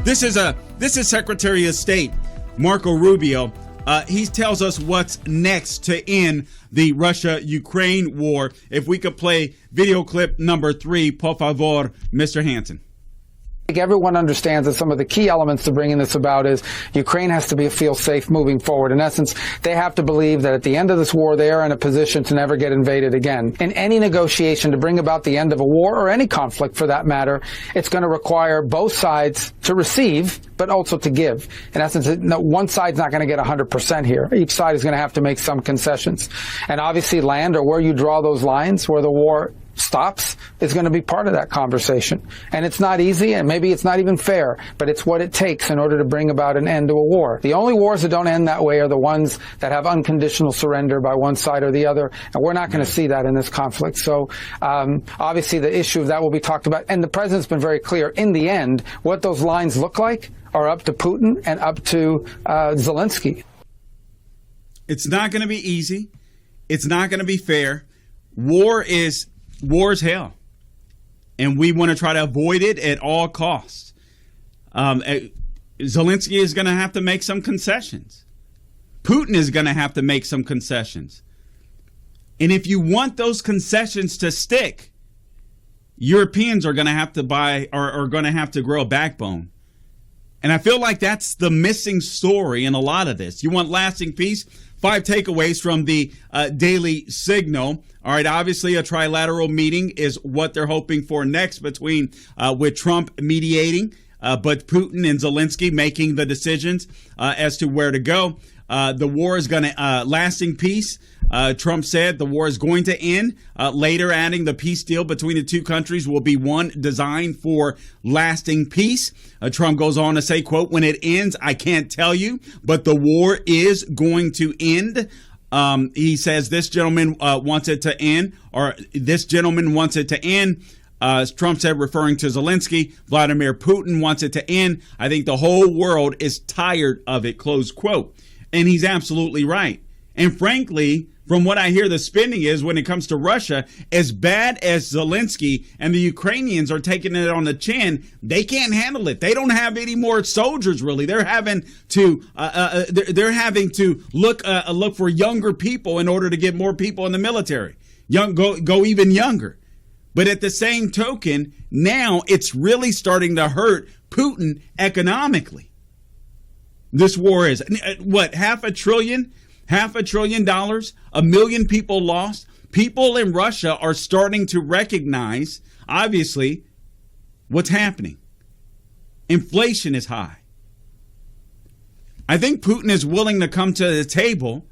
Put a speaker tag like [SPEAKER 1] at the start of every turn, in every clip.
[SPEAKER 1] This is Secretary of State Marco Rubio. He tells us what's next to end the Russia-Ukraine war. If we could play video clip number 3, por favor, Mr. Hansen.
[SPEAKER 2] I think everyone understands that some of the key elements to bringing this about is Ukraine has to feel safe moving forward. In essence, they have to believe that at the end of this war, they are in a position to never get invaded again. In any negotiation to bring about the end of a war, or any conflict for that matter, it's going to require both sides to receive, but also to give. In essence, one side's not going to get 100% here. Each side is going to have to make some concessions. And obviously land, or where you draw those lines, where the war stops, is going to be part of that conversation. And it's not easy, and maybe it's not even fair, but it's what it takes in order to bring about an end to a war. The only wars that don't end that way are the ones that have unconditional surrender by one side or the other, and we're not going to see that in this conflict. So obviously the issue of that will be talked about, and the president's been very clear. In the end, what those lines look like are up to Putin and up to Zelensky.
[SPEAKER 1] It's not going to be easy. It's not going to be fair. War is hell, and we want to try to avoid it at all costs. Zelensky is going to have to make some concessions. Putin is going to have to make some concessions. And if you want those concessions to stick, Europeans are going to have to are going to have to grow a backbone. And I feel like that's the missing story in a lot of this. You want lasting peace? 5 takeaways from the Daily Signal. All right, obviously a trilateral meeting is what they're hoping for next between with Trump mediating, but Putin and Zelensky making the decisions as to where to go. The war is going to lasting peace. Trump said the war is going to end. Later adding the peace deal between the two countries will be one designed for lasting peace. Trump goes on to say, quote, when it ends, I can't tell you, but the war is going to end. He says this gentleman wants it to end, or this gentleman wants it to end. Trump said, referring to Zelensky, Vladimir Putin wants it to end. I think the whole world is tired of it, close quote. And he's absolutely right. And frankly, from what I hear, the spending is when it comes to Russia, as bad as Zelensky and the Ukrainians are taking it on the chin, they can't handle it. They don't have any more soldiers, really. They're having to look for younger people in order to get more people in the military. Go even younger. But at the same token, now it's really starting to hurt Putin economically. This war is what, $500 billion? $500 billion, 1 million people lost. People in Russia are starting to recognize, obviously, what's happening. Inflation is high. I think Putin is willing to come to the table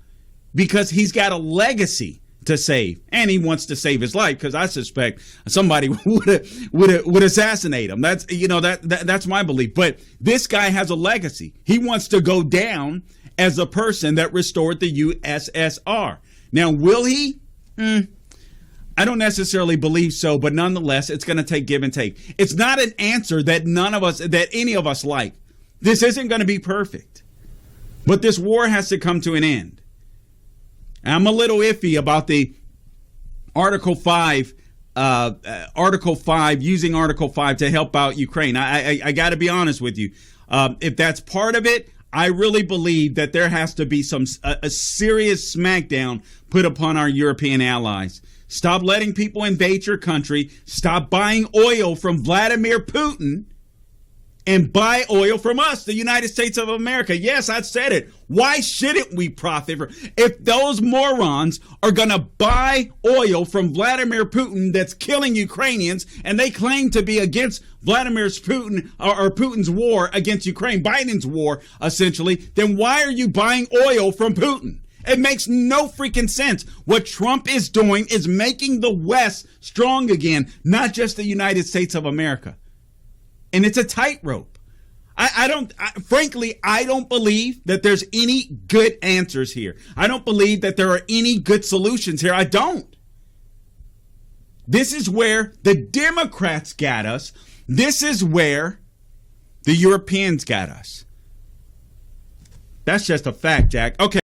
[SPEAKER 1] because he's got a legacy to save, and he wants to save his life, because I suspect somebody would assassinate him. That's my belief. But this guy has a legacy. He wants to go down as a person that restored the USSR. Now, will he? I don't necessarily believe so, but nonetheless, it's going to take give and take. It's not an answer that any of us like. This isn't going to be perfect, but this war has to come to an end. I'm a little iffy about the Article 5, using Article 5 to help out Ukraine. I got to be honest with you. If that's part of it, I really believe that there has to be a serious smackdown put upon our European allies. Stop letting people invade your country. Stop buying oil from Vladimir Putin and buy oil from us, the United States of America. Yes, I said it. Why shouldn't we profit if those morons are going to buy oil from Vladimir Putin that's killing Ukrainians, and they claim to be against Vladimir Putin or Putin's war against Ukraine, Biden's war, essentially, then why are you buying oil from Putin? It makes no freaking sense. What Trump is doing is making the West strong again, not just the United States of America. And it's a tightrope. Frankly, I don't believe that there's any good answers here. I don't believe that there are any good solutions here. I don't. This is where the Democrats got us. This is where the Europeans got us. That's just a fact, Jack. Okay.